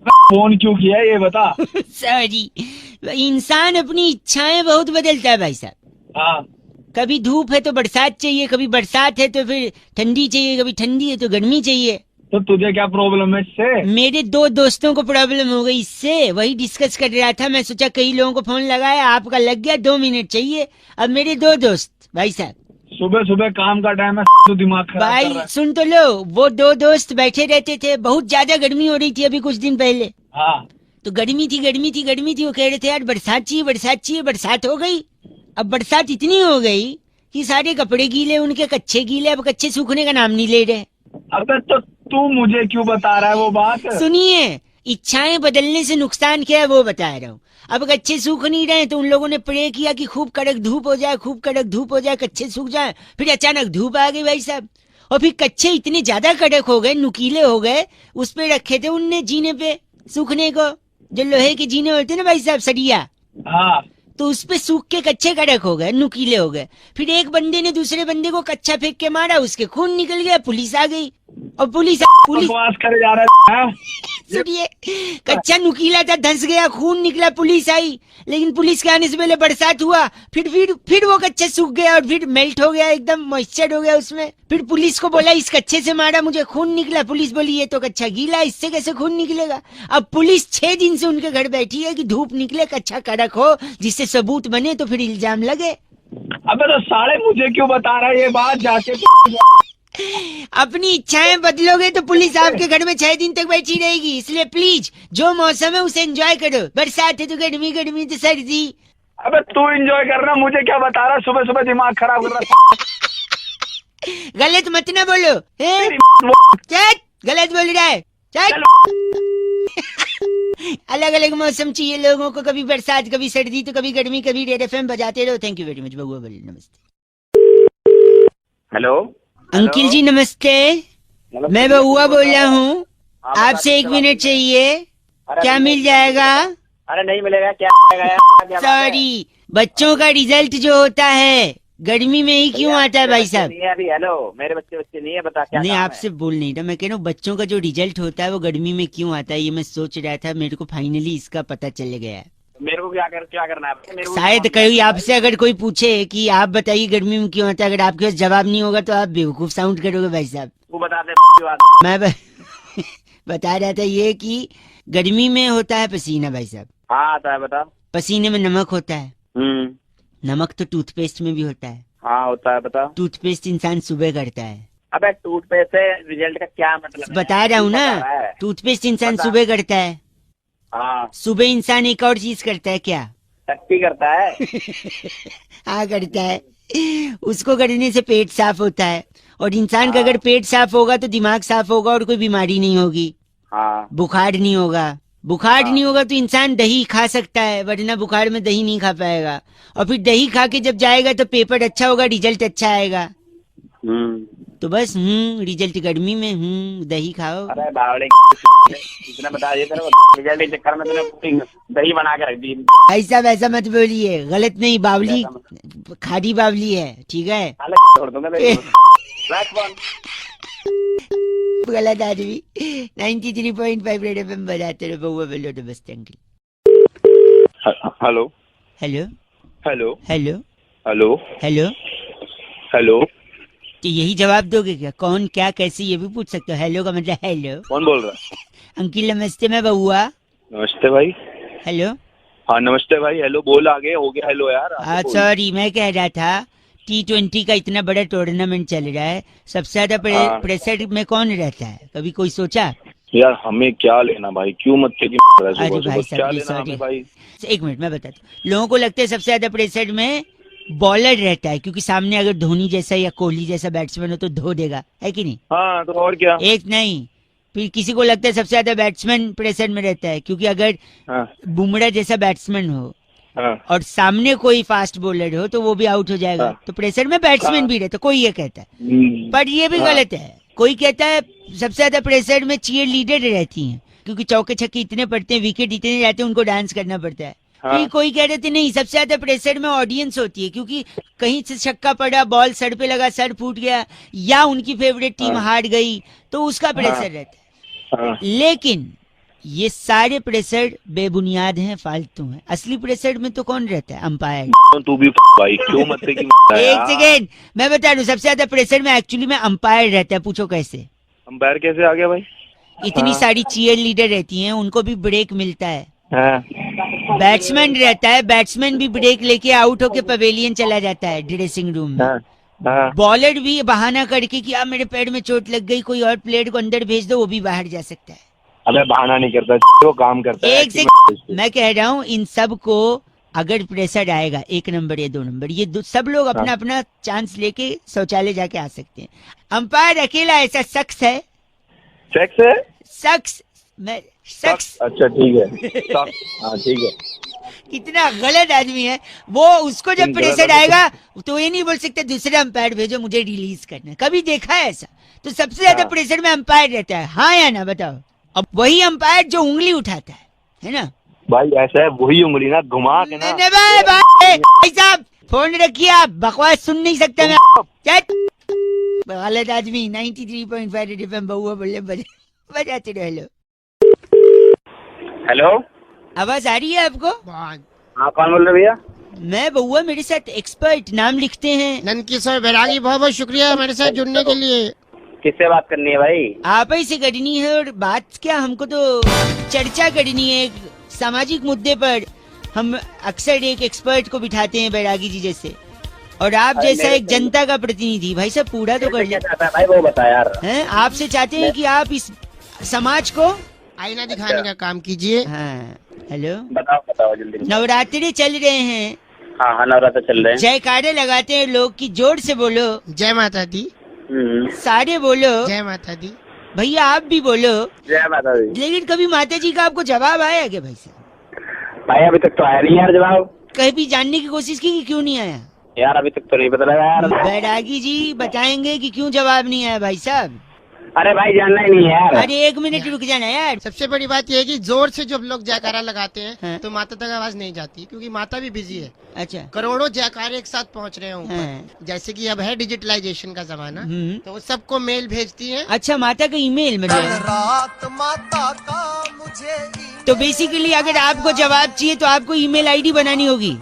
[SPEAKER 2] फोन क्यों किया ये बता।
[SPEAKER 1] सॉरी, इंसान अपनी इच्छाएं बहुत बदलता है भाई साहब।
[SPEAKER 2] हाँ
[SPEAKER 1] कभी धूप है तो बरसात चाहिए, कभी बरसात है तो फिर ठंडी चाहिए, कभी ठंडी है तो गर्मी चाहिए।
[SPEAKER 5] तो तुझे क्या प्रॉब्लम है इससे?
[SPEAKER 1] मेरे 2 दोस्तों को प्रॉब्लम हो गई इससे, वही डिस्कस कर रहा था। मैं सोचा कई लोगों को फोन लगाया, आपका लग गया, 2 मिनट चाहिए। अब मेरे 2 दोस्त भाई साहब,
[SPEAKER 5] सुबह सुबह काम का टाइम है तो दिमाग खराब कर रहा
[SPEAKER 1] भाई
[SPEAKER 5] है।
[SPEAKER 1] सुन तो लो, वो 2 दोस्त बैठे रहते थे। बहुत ज्यादा गर्मी हो रही थी अभी कुछ दिन पहले,
[SPEAKER 5] हाँ
[SPEAKER 1] तो गर्मी थी। वो कह रहे थे यार बरसात चाहिए। बरसात हो गई। अब बरसात इतनी हो गई कि सारे कपड़े गीले, उनके कच्चे गीले, अब कच्चे सूखने का नाम नहीं ले रहे।
[SPEAKER 5] अबे तो तू मुझे क्यों बता रहा है वो बात?
[SPEAKER 1] सुनिए, इच्छाएं बदलने से नुकसान क्या है वो बता रहा हूँ। अब कच्चे सूख नहीं रहे तो उन लोगों ने प्रे किया कि खूब कड़क धूप हो जाए, कच्चे सूख जाए। फिर अचानक धूप आ गई भाई साहब, और फिर कच्चे इतने ज्यादा कड़क हो गए, नुकीले हो गए। उस पे रखे थे उनने जीने पे सूखने को, जो लोहे के जीने होते ना भाई साहब, सरिया,
[SPEAKER 5] हाँ
[SPEAKER 1] तो उस पे सूख के कच्चे कड़क हो गए, नुकीले हो गए। फिर एक बंदे ने दूसरे बंदे को कच्चा फेंक के मारा, उसके खून निकल गया। पुलिस आ गई, और पुलिस
[SPEAKER 5] बकवास करे जा रहा है।
[SPEAKER 1] सुनिए, कच्चा नुकीला था, धंस गया, खून निकला, पुलिस आई। लेकिन पुलिस के आने से पहले बरसात हुआ, फिर वो कच्चे सूख गया और फिर मेल्ट हो गया, एकदम मॉइस्चर हो गया उसमें। फिर पुलिस को बोला इस कच्चे से मारा, मुझे खून निकला। पुलिस बोली ये तो कच्चा गीला, इससे कैसे खून निकलेगा? अब पुलिस 6 दिन से उनके घर बैठी है कि धूप निकले, कच्चा कड़क हो, जिससे सबूत बने तो फिर इल्जाम लगे।
[SPEAKER 5] अबे तो साले मुझे क्यों बता रहा है ये बात? जाके
[SPEAKER 1] अपनी इच्छाएं बदलोगे तो पुलिस आपके घर में 6 दिन तक बैठी रहेगी। इसलिए प्लीज, जो मौसम है उसे एंजॉय करो। बरसात है तो गर्मी तो सर्दी।
[SPEAKER 5] अबे तू एंजॉय करना, मुझे क्या बता रहा है? सुबह सुबह दिमाग खराब कर रहा
[SPEAKER 1] गलत मत ना बोलो,
[SPEAKER 5] है।
[SPEAKER 1] चल, गलत बोल रहा है, चल। अलग अलग मौसम चाहिए लोगों को, कभी बरसात, कभी सर्दी, तो कभी गर्मी, कभी रेड एफएम बजाते रहो। थैंक यू वेरी मच बबुआ बोले। नमस्ते।
[SPEAKER 2] हेलो
[SPEAKER 1] अंकिल जी नमस्ते, मैं बबुआ बोल रहा हूँ। आपसे 1 मिनट चाहिए, क्या मिल जाएगा?
[SPEAKER 2] अरे नहीं मिलेगा, क्या मिलेगा?
[SPEAKER 1] सॉरी, बच्चों का रिजल्ट जो होता है गर्मी में ही क्यों आता है भाई साहब?
[SPEAKER 2] नहीं है अभी। हेलो, मेरे बच्चे नहीं है, बता क्या
[SPEAKER 1] नहीं,
[SPEAKER 2] काम है?
[SPEAKER 1] आपसे बोल नहीं रहा, मैं कह रहा हूँ बच्चों का जो रिजल्ट होता है वो गर्मी में क्यों आता है, ये मैं सोच रहा था। मेरे को फाइनली इसका पता चल गया है।
[SPEAKER 2] मेरे को क्या करना है? मेरे को
[SPEAKER 1] शायद कहीं आपसे अगर कोई पूछे कि आप बताइए गर्मी में क्यों आता है, अगर आपके पास जवाब नहीं होगा तो आप बेवकूफ साउंड करोगे भाई साहब।
[SPEAKER 2] तू बता दे बात।
[SPEAKER 1] मैं बता रहा था ये कि गर्मी में होता है पसीना भाई साहब।
[SPEAKER 2] हाँ आता है, बता।
[SPEAKER 1] पसीने में नमक होता है। नमक तो टूथपेस्ट में भी होता है।
[SPEAKER 2] हाँ होता है, बता।
[SPEAKER 1] टूथपेस्ट इंसान सुबह करता है।
[SPEAKER 2] अबे टूथपेस्ट से रिजल्ट का क्या मतलब है?
[SPEAKER 1] बता रहा हूँ
[SPEAKER 2] बता
[SPEAKER 1] ना,
[SPEAKER 2] रहा है।
[SPEAKER 1] टूथपेस्ट इंसान
[SPEAKER 2] बता।
[SPEAKER 1] सुबह करता है।
[SPEAKER 2] हाँ
[SPEAKER 1] सुबह इंसान एक और चीज करता है, क्या?
[SPEAKER 2] टट्टी करता है।
[SPEAKER 1] हाँ करता है, उसको करने से पेट साफ होता है। और इंसान का अगर पेट साफ होगा तो दिमाग साफ होगा और कोई बीमारी नहीं होगी,
[SPEAKER 2] हाँ
[SPEAKER 1] बुखार नहीं होगा। बुखार नहीं होगा तो इंसान दही खा सकता है, वरना बुखार में दही नहीं खा पाएगा। और फिर दही खा के जब जाएगा तो पेपर अच्छा होगा, रिजल्ट अच्छा आएगा। तो बस रिजल्ट गर्मी में दही खाओ।
[SPEAKER 2] अरे बावड़े इतना बता दिया तेरे को, रिजल्ट के चक्कर में तूने दही बना के रख दी।
[SPEAKER 1] ऐसा मत बोलिए, गलत नहीं, बावली खादी बावली है, ठीक है?
[SPEAKER 2] छोड़ दूंगा तेरे को। रख फोन।
[SPEAKER 1] गलत आदमी। 93.5 रेड एफएम बजाते रहो बउआ बोलो। नमस्ते uncle.
[SPEAKER 2] Hello
[SPEAKER 1] hello
[SPEAKER 2] hello
[SPEAKER 1] hello
[SPEAKER 2] hello
[SPEAKER 1] hello.
[SPEAKER 2] Hello,
[SPEAKER 1] तो यही जवाब दोगे क्या? कौन, क्या, कैसे, ये भी पूछ सकते हो। हेलो का मतलब हेलो।
[SPEAKER 2] कौन बोल रहा है?
[SPEAKER 1] अंकिल नमस्ते, मैं बउआ।
[SPEAKER 2] नमस्ते भाई।
[SPEAKER 1] हेलो।
[SPEAKER 2] हाँ नमस्ते भाई। हेलो बोल, आगे हो गया हेलो यार।
[SPEAKER 1] सॉरी, मैं कह रहा था T20 का इतना बड़ा टूर्नामेंट चल रहा है, सबसे ज्यादा प्रेशर में कौन रहता है? कभी कोई सोचा?
[SPEAKER 2] यार हमें क्या लेना भाई, क्यों मत
[SPEAKER 1] अरे भाई साहब,
[SPEAKER 2] क्या लेना हमें भाई?
[SPEAKER 1] 1 मिनट मैं बताता हूँ। लोगों को लगता है सबसे ज्यादा प्रेशर में बॉलर रहता है, क्योंकि सामने अगर धोनी जैसा या कोहली जैसा बैट्समैन हो तो धो देगा, है कि नहीं?
[SPEAKER 2] हाँ तो और क्या।
[SPEAKER 1] एक नहीं, फिर किसी को लगता है सबसे ज्यादा बैट्समैन प्रेशर में रहता है, क्योंकि अगर बुमराह जैसा बैट्समैन हो और सामने कोई फास्ट बॉलर हो तो वो भी आउट हो जाएगा। तो प्रेशर में बैट्समैन भी रहता, कोई ये कहता है। पर ये भी गलत है। कोई कहता है सबसे ज्यादा प्रेशर में चीयर लीडर रहती हैं, क्योंकि चौके छक्के इतने पड़ते हैं, विकेट इतने जाते हैं, उनको डांस करना पड़ता है। फिर कोई कह रहे थे नहीं, सबसे ज्यादा प्रेशर में ऑडियंस होती है, क्योंकि कहीं से छक्का पड़ा, बॉल सर पे लगा, सर फूट गया, या उनकी फेवरेट टीम हार गई, तो उसका प्रेशर रहता है। लेकिन ये सारे प्रेशर बेबुनियाद हैं, फालतू हैं। असली प्रेशर में तो कौन रहता है? अंपायर।
[SPEAKER 2] तू भी भाई क्यों मत
[SPEAKER 1] एक सेकेंड, मैं बता दूं, सबसे ज्यादा प्रेशर में एक्चुअली में अंपायर रहता है। पूछो कैसे?
[SPEAKER 2] अंपायर कैसे आ गया भाई?
[SPEAKER 1] इतनी सारी चीयर लीडर रहती हैं, उनको भी ब्रेक मिलता है।
[SPEAKER 2] हाँ।
[SPEAKER 1] बैट्समैन रहता है, बैट्समैन भी ब्रेक लेके आउट होके पवेलियन चला जाता है ड्रेसिंग रूम में।
[SPEAKER 2] हाँ। हाँ।
[SPEAKER 1] बॉलर भी बहाना करके कि मेरे पैर में चोट लग गई, कोई और प्लेयर को अंदर भेज दो, वो भी बाहर जा सकता है।
[SPEAKER 2] अबे बहाना नहीं करता, वो काम करता है।
[SPEAKER 1] एक से मैं कह रहा हूँ, इन सब को अगर प्रेशर आएगा 1 नंबर या 2 नंबर, ये सब लोग अपना अपना चांस लेके शौचालय जाके आ सकते हैं। अंपायर अकेला ऐसा शख्स है,
[SPEAKER 2] सेक्स है,
[SPEAKER 1] शख्स मैं शख्स
[SPEAKER 2] अच्छा ठीक है। हाँ ठीक है।
[SPEAKER 1] कितना गलत आदमी है वो। उसको जब प्रेशर आएगा तो ये नहीं बोल सकते दूसरे अंपायर भेजो, मुझे रिलीज करना है। कभी देखा है ऐसा? तो सबसे ज्यादा प्रेशर में अंपायर रहता है, हाँ या ना बताओ। अब वही अंपायर जो उंगली उठाता है ना
[SPEAKER 2] भाई, ऐसा है वही उंगली ना घुमा के ना।
[SPEAKER 1] भाई साहब फोन रखिए, आप बकवास सुन नहीं सकते मैं। गलत आदमी। 93.5 रेड एफएम बहुआ बोले बजाते रह लो।
[SPEAKER 2] हेलो,
[SPEAKER 1] आवाज आ रही है आपको?
[SPEAKER 2] हाँ कौन बोल रहे भैया?
[SPEAKER 1] मैं बउआ, मेरे साथ एक्सपर्ट नाम लिखते हैं
[SPEAKER 3] नंदकिशोर बैरागी, बहुत बहुत शुक्रिया हमारे साथ जुड़ने के लिए।
[SPEAKER 2] किससे बात करनी है भाई?
[SPEAKER 1] आप ही से करनी है। और बात क्या, हमको तो चर्चा करनी है एक सामाजिक मुद्दे पर। हम अक्सर एक एक्सपर्ट को बिठाते हैं बैरागी जी जैसे, और आप जैसा एक जनता का प्रतिनिधि। भाई साहब पूरा तो कर ले
[SPEAKER 2] भाई, वो बता यार।
[SPEAKER 1] हैं, आपसे चाहते हैं कि आप इस समाज को
[SPEAKER 3] आईना दिखाने का काम कीजिए।
[SPEAKER 1] हाँ हेलो,
[SPEAKER 2] बताओ जल्दी।
[SPEAKER 1] नवरात्रि चल रहे हैं,
[SPEAKER 2] हाँ हाँ नवरात्र चल रहे हैं।
[SPEAKER 1] जयकारे लगाते हैं लोग की, जोर से बोलो
[SPEAKER 3] जय माता दी।
[SPEAKER 1] सारे बोलो
[SPEAKER 3] जय माता दी।
[SPEAKER 1] भैया आप भी बोलो
[SPEAKER 2] जय माता दी।
[SPEAKER 1] लेकिन कभी माता जी का आपको जवाब आया क्या भाई साहब?
[SPEAKER 2] भाई अभी तक तो आया नहीं यार जवाब।
[SPEAKER 1] कहीं भी जानने की कोशिश की कि क्यों नहीं आया?
[SPEAKER 2] यार अभी तक तो नहीं पता लगा यार।
[SPEAKER 1] बैरागी जी बताएंगे कि क्यों जवाब नहीं आया भाई साहब।
[SPEAKER 2] अरे भाई जानना ही नहीं है यार।
[SPEAKER 1] अरे 1 मिनट रुक जाना यार।
[SPEAKER 3] सबसे बड़ी बात यह है कि जोर से जब लोग जयकारा लगाते हैं
[SPEAKER 1] हाँ।
[SPEAKER 3] तो माता तक आवाज नहीं जाती, क्योंकि माता भी बिजी है।
[SPEAKER 1] अच्छा।
[SPEAKER 3] करोड़ों जयकारे एक साथ पहुंच रहे हैं ऊपर।
[SPEAKER 1] हाँ।
[SPEAKER 3] जैसे कि अब है डिजिटलाइजेशन का जमाना,
[SPEAKER 1] हम्म।
[SPEAKER 3] तो वो सबको मेल भेजती हैं।
[SPEAKER 1] अच्छा, माता का ईमेल में तो बेसिकली अगर आपको जवाब चाहिए तो आपको ईमेल आईडी बनानी होगी।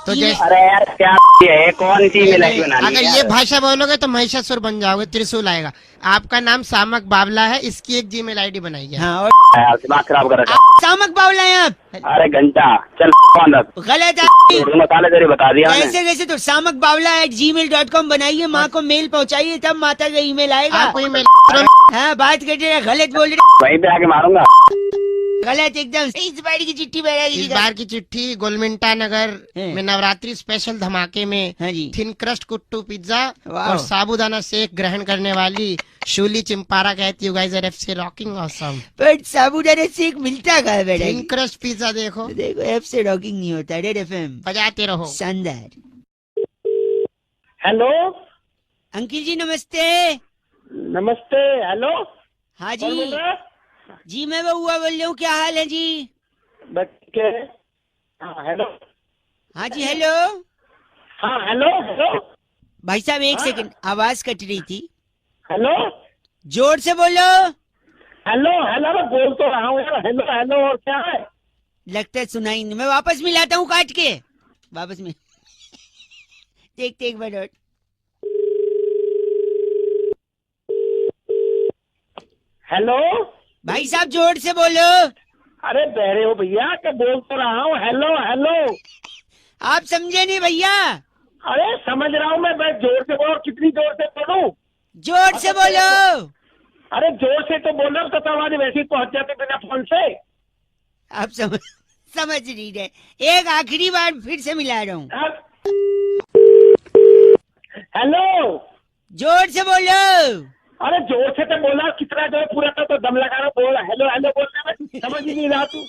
[SPEAKER 3] तो जैसे
[SPEAKER 2] अरे यार क्या है, कौन सी ईमेल आईडी बनानी है
[SPEAKER 3] अगर ये भाषा बोलोगे तो महिषासुर बन जाओगे, त्रिशूल आएगा। आपका नाम सामक बावला है, इसकी एक जीमेल आईडी बनाई है।
[SPEAKER 1] हाँ, और
[SPEAKER 2] यार दिमाग खराब कर रखा।
[SPEAKER 1] सामक बावला है आप?
[SPEAKER 2] अरे घंटा चल
[SPEAKER 1] गलत
[SPEAKER 2] मसाले तेरे बता दिया मैंने।
[SPEAKER 1] कैसे कैसे? तो सामक बावला @gmail.com बनाइए, माँ को मेल पहुँचाइए, तब माता का ईमेल आएगा।
[SPEAKER 3] आपको ईमेल
[SPEAKER 1] हाँ बात कर रहे, गलत बोल रहे,
[SPEAKER 2] वहीं पे आके मारूंगा।
[SPEAKER 1] गलत एकदम। इस बार की चिट्ठी बैरागी
[SPEAKER 3] इस
[SPEAKER 1] जी का।
[SPEAKER 3] बार की चिट्ठी गोलमिंटा नगर में नवरात्रि स्पेशल धमाके में
[SPEAKER 1] हाँ जी।
[SPEAKER 3] थिन क्रस्ट कुट्टू पिज्जा
[SPEAKER 1] वाह।
[SPEAKER 3] और साबूदाना शेक ग्रहण करने वाली शूली चिंपारा कहती है, guys are FC rocking awesome.
[SPEAKER 1] पर साबूदाना शेक मिलता कहाँ है
[SPEAKER 3] थिन
[SPEAKER 1] बैरागी?
[SPEAKER 3] क्रस्ट पिज्जा देखो,
[SPEAKER 1] देखो एफ से रॉकिंग नहीं होता। रेड एफएम
[SPEAKER 3] बजाते रहो।
[SPEAKER 1] शानदार।
[SPEAKER 5] हेलो
[SPEAKER 1] अंकिल जी नमस्ते।
[SPEAKER 5] नमस्ते। हेलो
[SPEAKER 1] हाँ
[SPEAKER 5] कौन बोल
[SPEAKER 1] जी
[SPEAKER 5] रहा है?
[SPEAKER 1] जी मैं बउआ बोल रहा हूँ, क्या हाल है जी?
[SPEAKER 5] बच्चे। हाँ हेलो।
[SPEAKER 1] हाँ जी हेलो।
[SPEAKER 5] हाँ हेलो हेलो
[SPEAKER 1] भाई साहब 1 सेकंड, आवाज कट रही थी,
[SPEAKER 5] हेलो
[SPEAKER 1] जोर से बोलो।
[SPEAKER 5] हेलो हेलो, मैं बोल तो रहा हूँ यार। हेलो हेलो, और क्या है?
[SPEAKER 1] लगता है सुनाई नहीं, मैं वापस मिलाता हूँ काट के, वापस मिल। देखते एक बार और।
[SPEAKER 5] हेलो
[SPEAKER 1] भाई साहब जोर से बोलो।
[SPEAKER 5] अरे बहरे हो भैया, क्या बोल तो रहा हूँ। हेलो हेलो,
[SPEAKER 1] आप समझे नहीं भैया?
[SPEAKER 5] अरे समझ रहा हूँ मैं जोर से बोल। कितनी जोर से बोलूं?
[SPEAKER 1] जोर से बोलो।
[SPEAKER 5] अरे जोर से तो बोल रहा हूँ, तो आवाज वैसे ही पहुंच जाती बिना फोन से।
[SPEAKER 1] आप समझ नहीं रहे। एक आखिरी बार फिर से मिला रहा हूँ।
[SPEAKER 5] हेलो
[SPEAKER 1] जोर से बोलो।
[SPEAKER 5] अरे जोर से तो बोला, कितना जोर पूरा तो दम लगा रहा बोल। हेलो हेलो बोलने में समझ ही नहीं रहा तू।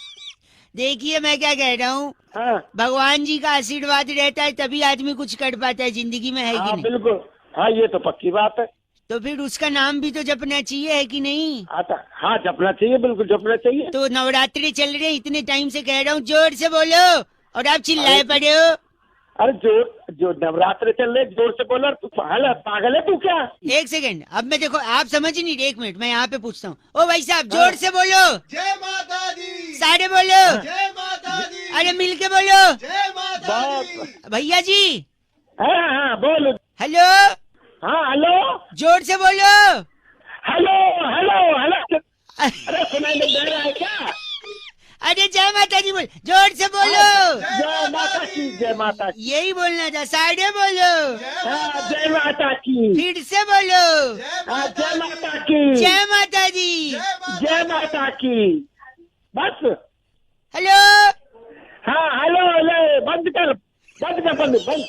[SPEAKER 1] देखिए मैं क्या कह रहा हूँ,
[SPEAKER 5] हाँ
[SPEAKER 1] भगवान जी का आशीर्वाद रहता है तभी आदमी कुछ कर पाता है जिंदगी में, है कि
[SPEAKER 5] हाँ
[SPEAKER 1] नहीं?
[SPEAKER 5] बिल्कुल, हाँ ये तो पक्की बात है।
[SPEAKER 1] तो फिर उसका नाम भी तो जपना चाहिए, है कि नहीं?
[SPEAKER 5] हाँ जपना चाहिए, बिल्कुल जपना चाहिए।
[SPEAKER 1] तो नवरात्रि चल रहे, इतने टाइम से कह रहा हूँ जोर से बोलो, और आप चिल्लाए पड़े हो।
[SPEAKER 5] अरे जो नवरात्र चल रहे, जोर से बोला। तू पागल है तू क्या?
[SPEAKER 1] 1 सेकंड, अब मैं देखो आप समझ ही नहीं रहे। 1 मिनट मैं यहाँ पे पूछता हूँ। ओ भाई साहब जोर से बोलो।
[SPEAKER 6] जय माता दी।
[SPEAKER 1] सारे बोलो।
[SPEAKER 6] जय माता दी।
[SPEAKER 1] अरे मिल के बोलो।
[SPEAKER 6] जय माता दी।
[SPEAKER 1] भैया जी।
[SPEAKER 5] हाँ हाँ बोलो।
[SPEAKER 1] हेलो।
[SPEAKER 5] हाँ हेलो,
[SPEAKER 1] जोर से बोलो।
[SPEAKER 5] हेलो हेलो हेलो अरे सुनाई नहीं दे रहा है क्या?
[SPEAKER 1] अरे जय माता दी बोल, जोर से बोलो।
[SPEAKER 5] जय माता की, जय माता की।
[SPEAKER 1] यही बोलना था, साढ़े बोलो।
[SPEAKER 5] हाँ, जय माता की।
[SPEAKER 1] फिर से बोलो।
[SPEAKER 5] हाँ, जय माता की।
[SPEAKER 1] जय माता दी।
[SPEAKER 5] जय माता की। बस।
[SPEAKER 1] हेलो।
[SPEAKER 5] हाँ हेलो हेलो बंद कर बंद चल।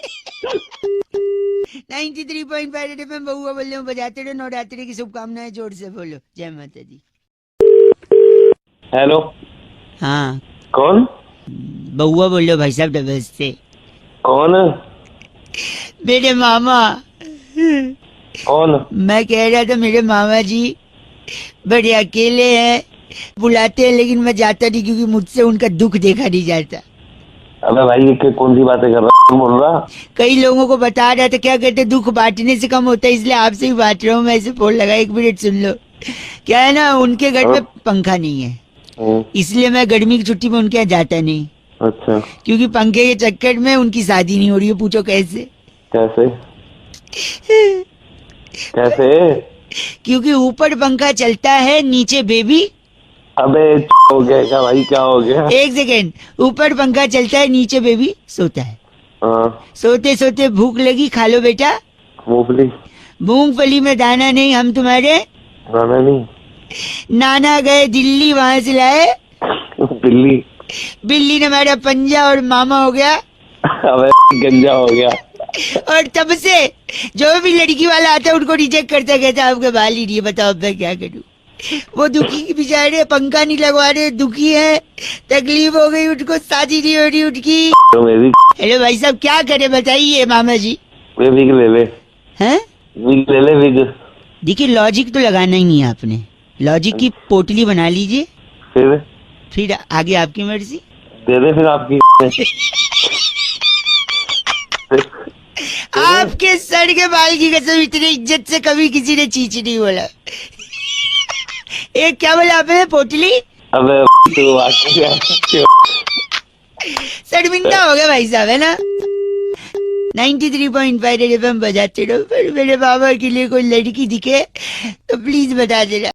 [SPEAKER 1] 93.5 FM बहुआ बोल रहे हूँ, बजाते रहो, नवरात्रि की शुभकामनाएं, जोर से बोलो, जय माता दी।
[SPEAKER 2] हेलो,
[SPEAKER 1] हाँ
[SPEAKER 2] कौन?
[SPEAKER 1] बहुआ बोल रहे हो भाई साहब, डबल से।
[SPEAKER 2] कौन?
[SPEAKER 1] मेरे मामा।
[SPEAKER 2] कौन?
[SPEAKER 1] मैं कह रहा था मेरे मामा जी बड़े अकेले हैं, बुलाते हैं लेकिन मैं जाता नहीं क्योंकि मुझसे उनका दुख देखा नहीं जाता।
[SPEAKER 2] अबे भाई ये कौन सी बातें कर रहा है, बोल रहा?
[SPEAKER 1] कई लोगों को बता रहा था, क्या कहते दुख बांटने से कम होता है, इसलिए आपसे ही बांट रहा हूँ। मैं ऐसे फोन लगा, 1 मिनट सुन लो। क्या है ना, उनके घर में पंखा नहीं है, इसलिए मैं गर्मी की छुट्टी में उनके यहाँ जाता नहीं।
[SPEAKER 2] अच्छा।
[SPEAKER 1] क्योंकि पंखे के चक्कर में उनकी शादी नहीं हो रही है। पूछो कैसे?
[SPEAKER 2] कैसे? कैसे?
[SPEAKER 1] क्योंकि ऊपर पंखा चलता है, नीचे बेबी।
[SPEAKER 2] अबे हो गया क्या भाई, क्या हो गया?
[SPEAKER 1] 1 सेकेंड, ऊपर पंखा चलता है, नीचे बेबी सोता है।
[SPEAKER 2] हाँ।
[SPEAKER 1] सोते सोते भूख लगी, खा लो बेटा।
[SPEAKER 2] मूंगफली?
[SPEAKER 1] मूंगफली में दाना नहीं, हम तुम्हारे
[SPEAKER 2] नाना नहीं?
[SPEAKER 1] नाना गए दिल्ली, वहां से लाए
[SPEAKER 2] बिल्ली?
[SPEAKER 1] बिल्ली ने हमारा पंजा और मामा हो गया।
[SPEAKER 2] अबे गंजा हो गया।
[SPEAKER 1] और तब से जो भी लड़की वाला आता है उनको रिजेक्ट करता, कहता आपके बाल ही नहीं है, बताओ अब मैं क्या करूं। वो दुखी बेचारे, पंखा नहीं लगवा रहे, दुखी है, तकलीफ हो गई उनको, शादी नहीं हो रही उनकी।
[SPEAKER 2] तो मेरी
[SPEAKER 1] हेलो भाई साहब, क्या करे बताइए मामा जी।
[SPEAKER 2] वे विग ले ले।
[SPEAKER 1] हैं?
[SPEAKER 2] विग ले ले, विग।
[SPEAKER 1] देखिए लॉजिक तो लगाना ही नहीं है आपने, लॉजिक की पोटली बना लीजिए, फिर आगे आपकी मर्जी।
[SPEAKER 2] दे दे फिर आपकी।
[SPEAKER 1] आपके सर के बाल की कसम, इतनी इज्जत से कभी किसी ने चीच नहीं बोला। एक क्या बोला आपने, पोटली?
[SPEAKER 2] अबे तो
[SPEAKER 1] शर्मिंदा हो गया भाई साहब, है ना। 93.5 FM बजाते रहो। फिर मेरे बाबा के लिए कोई लड़की दिखे तो प्लीज बता देना।